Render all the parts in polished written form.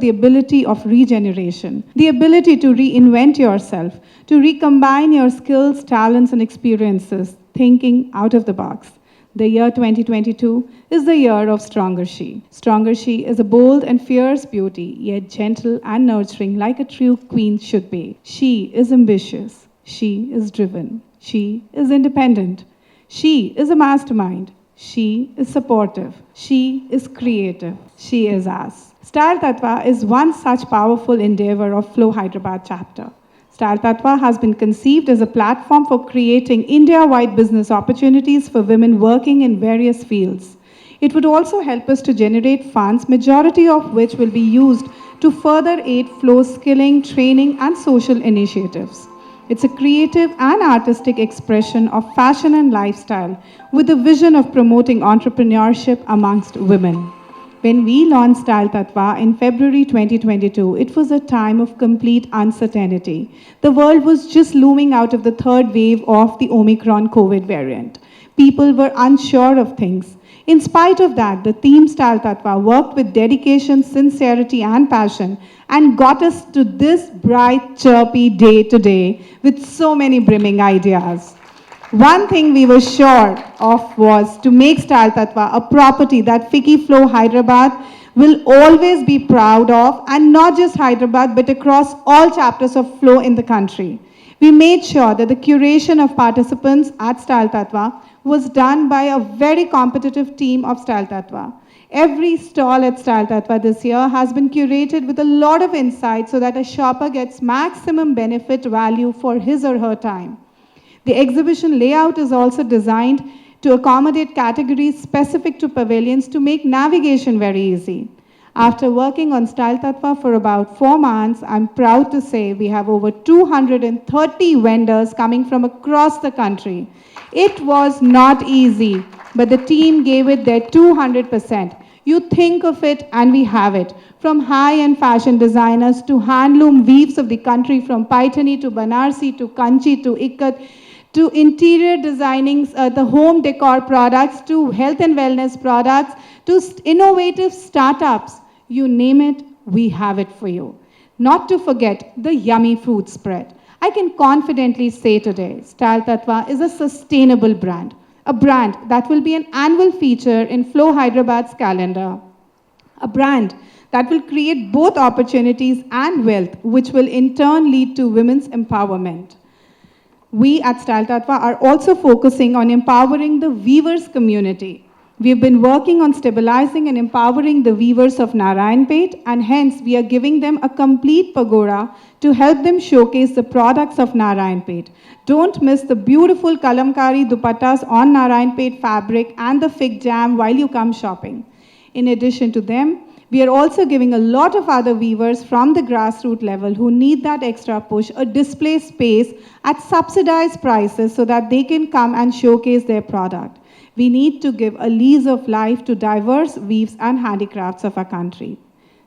the ability of regeneration, the ability to reinvent yourself, to recombine your skills, talents, and experiences, thinking out of the box. The year 2022 is the year of Stronger She. Stronger She is a bold and fierce beauty, yet gentle and nurturing like a true queen should be. She is ambitious. She is driven. She is independent. She is a mastermind. She is supportive. She is creative. She is us. StyleTatva is one such powerful endeavor of FLO Hyderabad chapter. StyleTatva has been conceived as a platform for creating India-wide business opportunities for women working in various fields. It would also help us to generate funds, majority of which will be used to further aid FLO skilling, training, and social initiatives. It's a creative and artistic expression of fashion and lifestyle with a vision of promoting entrepreneurship amongst women. When we launched StyleTatva in February 2022, it was a time of complete uncertainty. The world was just looming out of the third wave of the Omicron COVID variant. People were unsure of things. In spite of that, the team StyleTatva worked with dedication, sincerity, and passion and got us to this bright, chirpy day today with so many brimming ideas. One thing we were sure of was to make StyleTatva a property that FLO Hyderabad will always be proud of, and not just Hyderabad, but across all chapters of FLO in the country. We made sure that the curation of participants at StyleTatva was done by a very competitive team of StyleTatva. Every stall at StyleTatva this year has been curated with a lot of insight so that a shopper gets maximum benefit value for his or her time. The exhibition layout is also designed to accommodate categories specific to pavilions to make navigation very easy. After working on StyleTatva for about 4 months, I'm proud to say we have over 230 vendors coming from across the country. It was not easy, but the team gave it their 200%. You think of it and we have it. From high-end fashion designers to handloom weaves of the country, from Paitani to Banarsi to Kanchi to Ikat, to interior designing, the home decor products, to health and wellness products, to innovative startups. You name it, we have it for you. Not to forget the yummy food spread. I can confidently say today, StyleTatva is a sustainable brand. A brand that will be an annual feature in FLO Hyderabad's calendar. A brand that will create both opportunities and wealth, which will in turn lead to women's empowerment. We at StyleTatva are also focusing on empowering the weavers community. We've been working on stabilizing and empowering the weavers of Narayanpet, and hence we are giving them a complete pagoda to help them showcase the products of Narayanpet. Don't miss the beautiful kalamkari dupattas on Narayanpet fabric and the fig jam while you come shopping. In addition to them, we are also giving a lot of other weavers from the grassroots level who need that extra push a display space at subsidized prices so that they can come and showcase their product. We need to give a lease of life to diverse weaves and handicrafts of our country.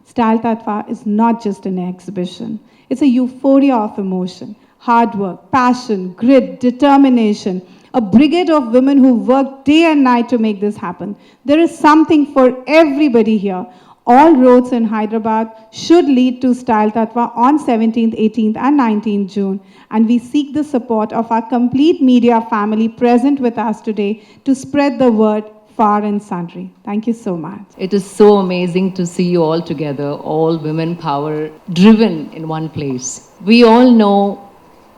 StyleTatva is not just an exhibition. It's a euphoria of emotion, hard work, passion, grit, determination, a brigade of women who work day and night to make this happen. There is something for everybody here. All roads in Hyderabad should lead to StyleTatva on 17th, 18th, and 19th June. And we seek the support of our complete media family present with us today to spread the word far and sundry. Thank you so much. It is so amazing to see you all together, all women power driven in one place. We all know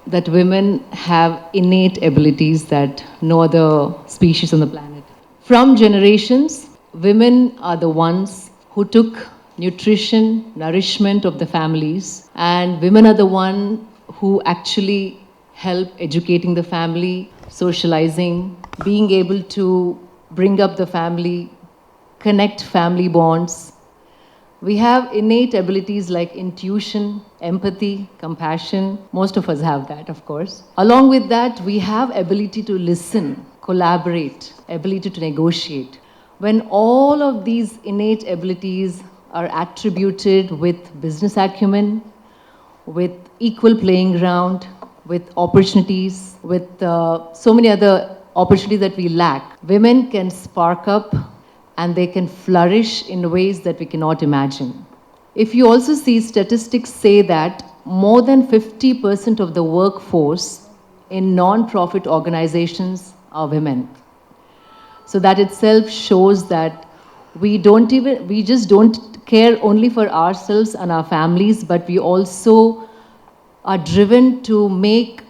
that women have innate abilities that no other species on the planet. From generations, women are the ones who took nutrition, nourishment of the families, and women are the one who actually help educating the family, socializing, being able to bring up the family, connect family bonds. We have innate abilities like intuition, empathy, compassion. Most of us have that, of course. Along with that, we have ability to listen, collaborate, ability to negotiate. When all of these innate abilities are attributed with business acumen, with equal playing ground, with opportunities, with so many other opportunities that we lack, women can spark up and they can flourish in ways that we cannot imagine. If you also see, statistics say that more than 50% of the workforce in non-profit organizations are women. So that itself shows that we just don't care only for ourselves and our families, but we also are driven to make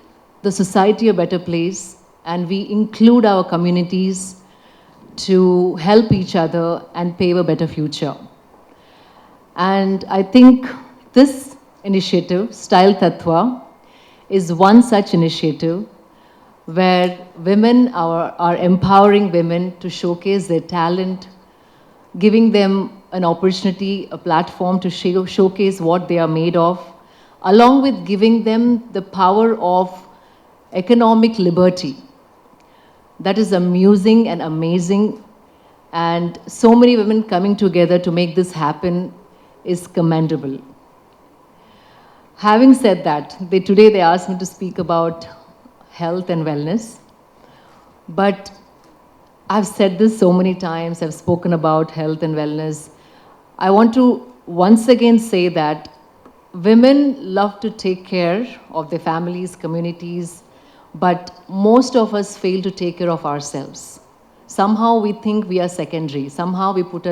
the society a better place, and we include our communities to help each other and pave a better future. And I think this initiative, StyleTatva, is one such initiative where women are empowering women to showcase their talent, giving them an opportunity, a platform to showcase what they are made of, along with giving them the power of economic liberty. That is amusing and amazing, and so many women coming together to make this happen is commendable. Having said that, today they asked me to speak about health and wellness, but I've said this so many times, I've spoken about health and wellness. I want to once again say that women love to take care of their families, communities, but most of us fail to take care of ourselves. Somehow we think we are secondary. Somehow we put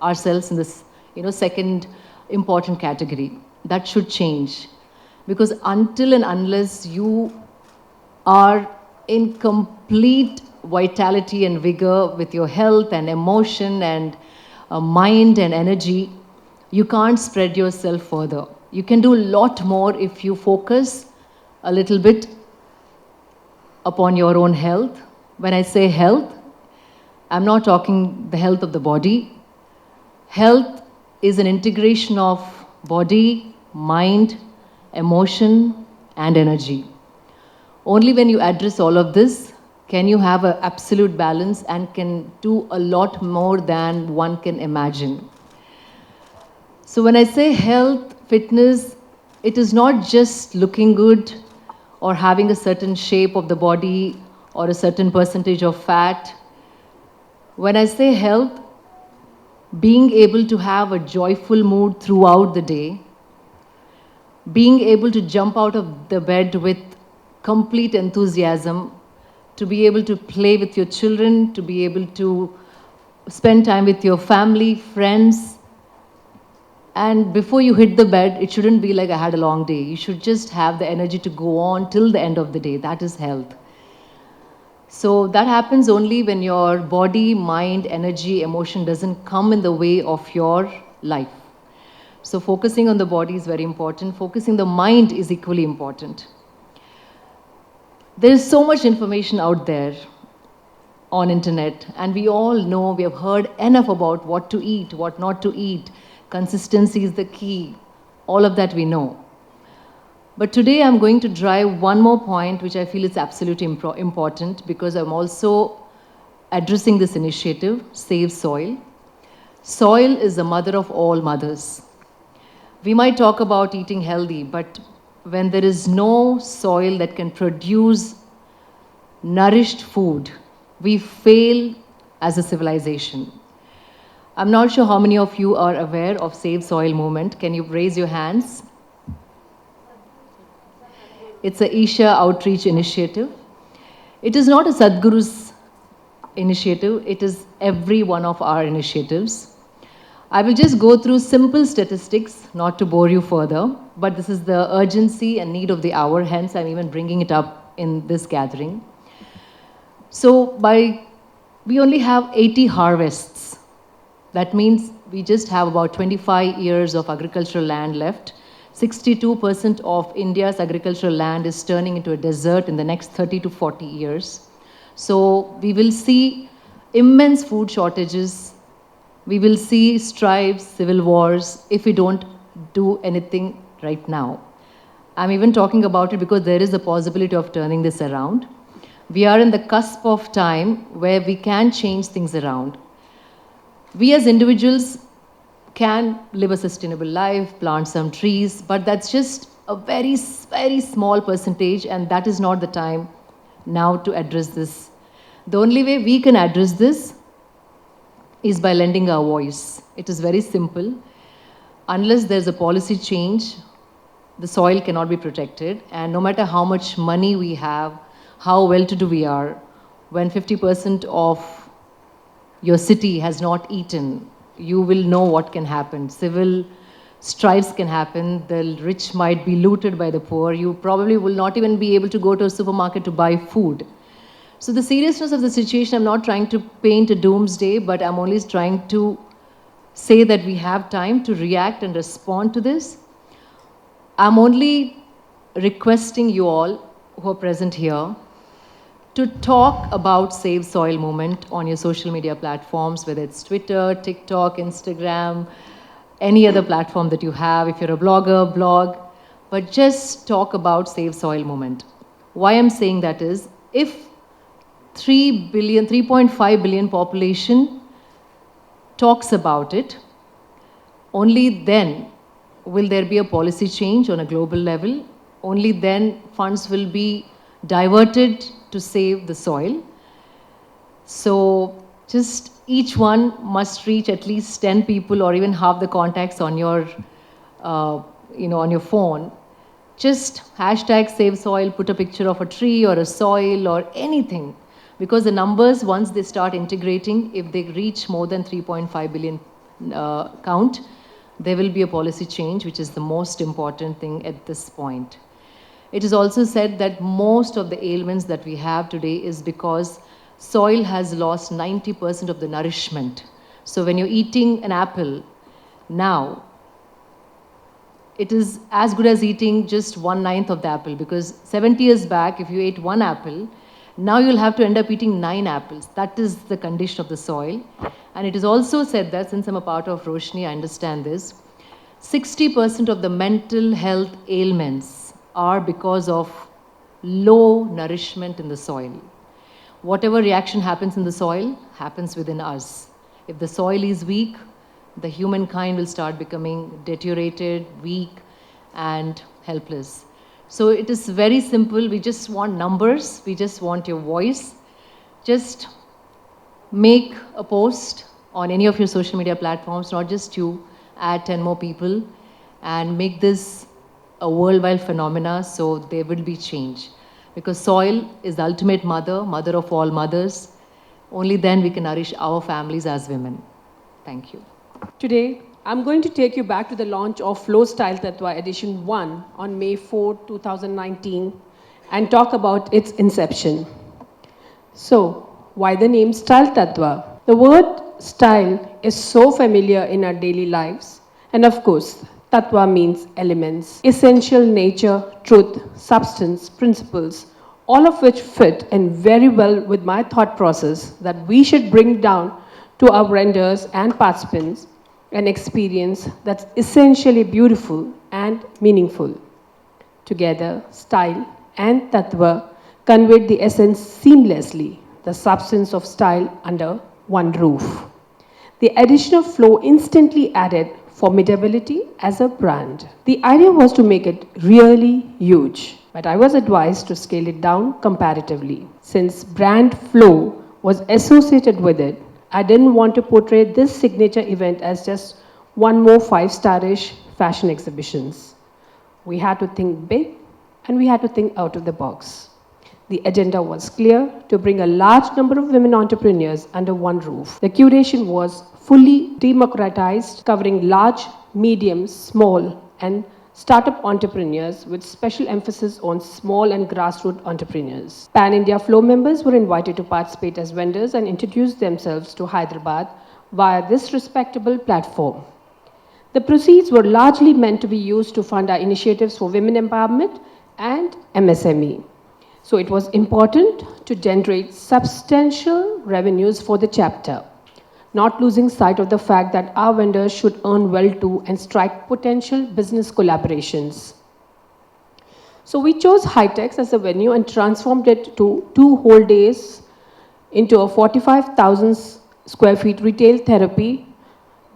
ourselves in this, second important category. That should change. Because until and unless you are in complete vitality and vigor with your health and emotion and mind and energy, you can't spread yourself further. You can do a lot more if you focus a little bit upon your own health. When I say health, I'm not talking the health of the body. Health is an integration of body, mind, emotion, and energy. Only when you address all of this can you have an absolute balance and can do a lot more than one can imagine. So when I say health, fitness, it is not just looking good or having a certain shape of the body or a certain percentage of fat. When I say health, being able to have a joyful mood throughout the day, being able to jump out of the bed with complete enthusiasm, to be able to play with your children, to be able to spend time with your family, friends. And before you hit the bed, it shouldn't be like I had a long day. You should just have the energy to go on till the end of the day. That is health. So that happens only when your body, mind, energy, emotion doesn't come in the way of your life. So focusing on the body is very important. Focusing the mind is equally important. There is so much information out there on internet, and we all know, we have heard enough about what to eat, what not to eat. Consistency is the key. All of that we know. But today I'm going to drive one more point which I feel is absolutely important, because I'm also addressing this initiative, Save Soil. Soil is the mother of all mothers. We might talk about eating healthy, but when there is no soil that can produce nourished food, we fail as a civilization. I'm not sure how many of you are aware of Save Soil movement. Can you raise your hands? It's a Isha outreach initiative. It is not a Sadhguru's initiative. It is every one of our initiatives. I will just go through simple statistics, not to bore you further, but this is the urgency and need of the hour, hence I'm even bringing it up in this gathering. So we only have 80 harvests. That means we just have about 25 years of agricultural land left. 62% of India's agricultural land is turning into a desert in the next 30 to 40 years. So we will see immense food shortages. We will see strikes, civil wars, if we don't do anything right now. I'm even talking about it because there is a possibility of turning this around. We are in the cusp of time where we can change things around. We as individuals can live a sustainable life, plant some trees, but that's just a very, very small percentage, and that is not the time now to address this. The only way we can address this is by lending our voice. It is very simple. unless there's a policy change, the soil cannot be protected. And no matter how much money we have, how well-to-do we are, when 50% of your city has not eaten, you will know what can happen. Civil strifes can happen. The rich might be looted by the poor. You probably will not even be able to go to a supermarket to buy food. So the seriousness of the situation, I'm not trying to paint a doomsday, but I'm only trying to say that we have time to react and respond to this. I'm only requesting you all who are present here to talk about Save Soil movement on your social media platforms, whether it's Twitter, TikTok, Instagram, any other platform that you have. If you're a blogger, blog, but just talk about Save Soil movement. Why I'm saying that is, if 3.5 billion population talks about it, only then will there be a policy change on a global level. Only then funds will be diverted to save the soil. So just each one must reach at least 10 people or even half the contacts on your, on your phone. Just hashtag save soil, put a picture of a tree or a soil or anything. Because the numbers, once they start integrating, if they reach more than 3.5 billion count, there will be a policy change, which is the most important thing at this point. It is also said that most of the ailments that we have today is because soil has lost 90% of the nourishment. So when you're eating an apple now, it is as good as eating just 1/9 of the apple, because 70 years back, if you ate one apple, now you'll have to end up eating 9 apples. That is the condition of the soil. And it is also said that, since I'm a part of Roshni, I understand this, 60% of the mental health ailments are because of low nourishment in the soil. Whatever reaction happens in the soil happens within us. If the soil is weak, the humankind will start becoming deteriorated, weak, and helpless. So it is very simple. We just want numbers. We just want your voice. Just make a post on any of your social media platforms, not just you, add 10 more people, and make this a worldwide phenomena, so there will be change. Because soil is the ultimate mother, mother of all mothers. Only then we can nourish our families as women. Thank you. Today, I'm going to take you back to the launch of FLO StyleTatva Edition 1 on May 4, 2019, and talk about its inception. So, why the name StyleTatva? The word style is so familiar in our daily lives, and of course, Tattva means elements, essential nature, truth, substance, principles, all of which fit in very well with my thought process that we should bring down to our vendors and participants an experience that's essentially beautiful and meaningful. Together, style and Tattva conveyed the essence seamlessly, the substance of style under one roof. The addition of FLO instantly added formidability as a brand. The idea was to make it really huge, but I was advised to scale it down comparatively. Since brand FLO was associated with it, I didn't want to portray this signature event as just one more 5-star-ish fashion exhibitions. We had to think big and we had to think out of the box. The agenda was clear: to bring a large number of women entrepreneurs under one roof. The curation was fully democratized, covering large, medium, small, and startup entrepreneurs with special emphasis on small and grassroots entrepreneurs. Pan-India FLO members were invited to participate as vendors and introduce themselves to Hyderabad via this respectable platform. The proceeds were largely meant to be used to fund our initiatives for women empowerment and MSME. So it was important to generate substantial revenues for the chapter, not losing sight of the fact that our vendors should earn well too and strike potential business collaborations. So we chose Hitex as a venue and transformed it to 2 whole days into a 45,000 square feet retail therapy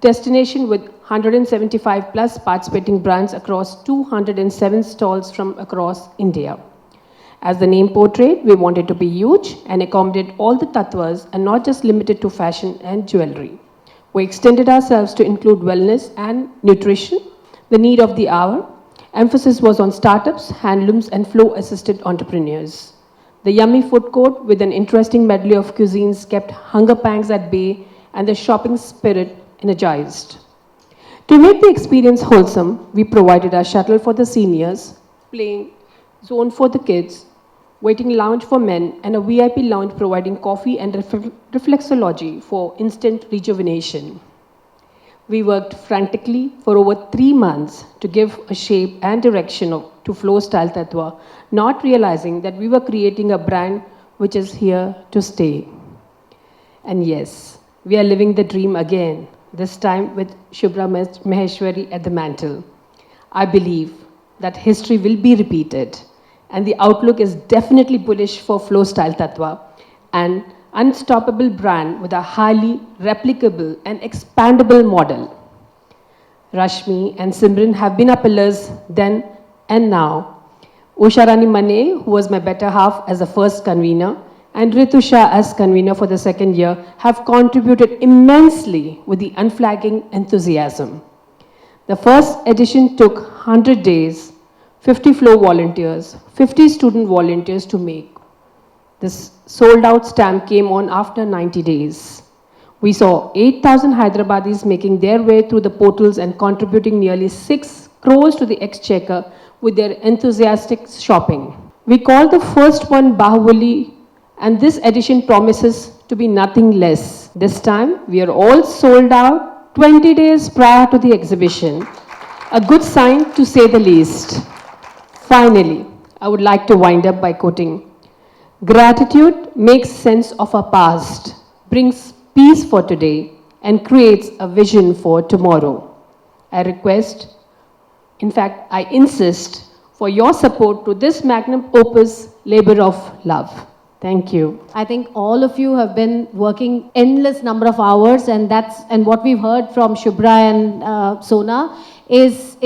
destination with 175 plus participating brands across 207 stalls from across India. As the name portrayed, we wanted to be huge and accommodate all the tattvas and not just limited to fashion and jewelry. We extended ourselves to include wellness and nutrition, the need of the hour. Emphasis was on startups, handlooms, and flow-assisted entrepreneurs. The yummy food court with an interesting medley of cuisines kept hunger pangs at bay and the shopping spirit energized. To make the experience wholesome, we provided a shuttle for the seniors, playing zone for the kids, waiting lounge for men, and a VIP lounge providing coffee and reflexology for instant rejuvenation. We worked frantically for over 3 months to give a shape and direction to FLO StyleTatva, not realizing that we were creating a brand which is here to stay. And yes, we are living the dream again, this time with Shubhraa Maheshwari at the mantle. I believe that history will be repeated, and the outlook is definitely bullish for FLO StyleTatva, an unstoppable brand with a highly replicable and expandable model. Rashmi and Simran have been our pillars then and now. Usha Rani Mane, who was my better half as the first convener, and Ritusha as convener for the second year, have contributed immensely with the unflagging enthusiasm. The first edition took 100 days, 50 FLO volunteers, 50 student volunteers to make. This sold-out stamp came on after 90 days. We saw 8,000 Hyderabadis making their way through the portals and contributing nearly 6 crores to the exchequer with their enthusiastic shopping. We called the first one Bahubali, and this edition promises to be nothing less. This time, we are all sold out 20 days prior to the exhibition. A good sign, to say the least. Finally, I would like to wind up by quoting, "Gratitude makes sense of our past, brings peace for today, and creates a vision for tomorrow." I request, in fact, I insist for your support to this magnum opus labor of love. Thank you. I think all of you have been working endless number of hours, and what we've heard from Shubhraa and Sona is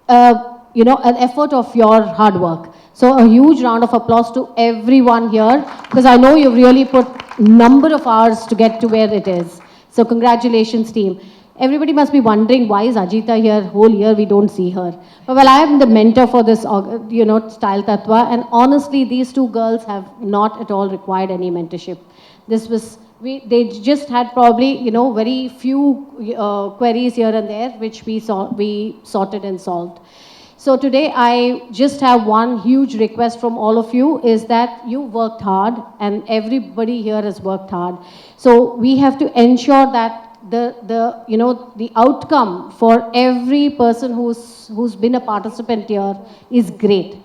an effort of your hard work. So a huge round of applause to everyone here, because I know you've really put number of hours to get to where it is. So congratulations, team. Everybody must be wondering, why is Ajita here? Whole year we don't see her. But well, I am the mentor for this, Style Tatva, and honestly, these two girls have not at all required any mentorship. They just had probably, very few queries here and there, which we sorted and solved. So today, I just have one huge request from all of you, is that you worked hard, and everybody here has worked hard. So we have to ensure that the outcome for every person who's been a participant here is great.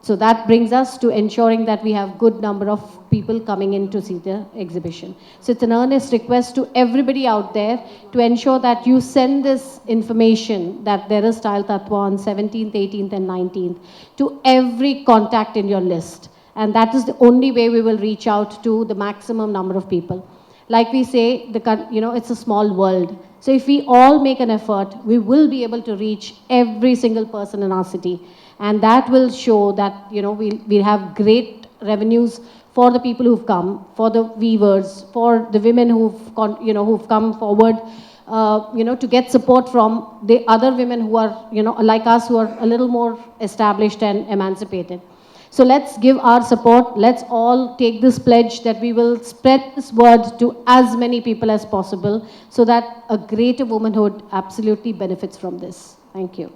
So that brings us to ensuring that we have good number of people coming in to see the exhibition. So it's an earnest request to everybody out there to ensure that you send this information that there is Style Tatva on 17th, 18th and 19th to every contact in your list. And that is the only way we will reach out to the maximum number of people. Like we say, it's a small world. So if we all make an effort, we will be able to reach every single person in our city. And that will show that, we'll have great revenues for the people who've come, for the weavers, for the women who've come forward, to get support from the other women who are, like us, who are a little more established and emancipated. So let's give our support. Let's all take this pledge that we will spread this word to as many people as possible, so that a greater womanhood absolutely benefits from this. Thank you.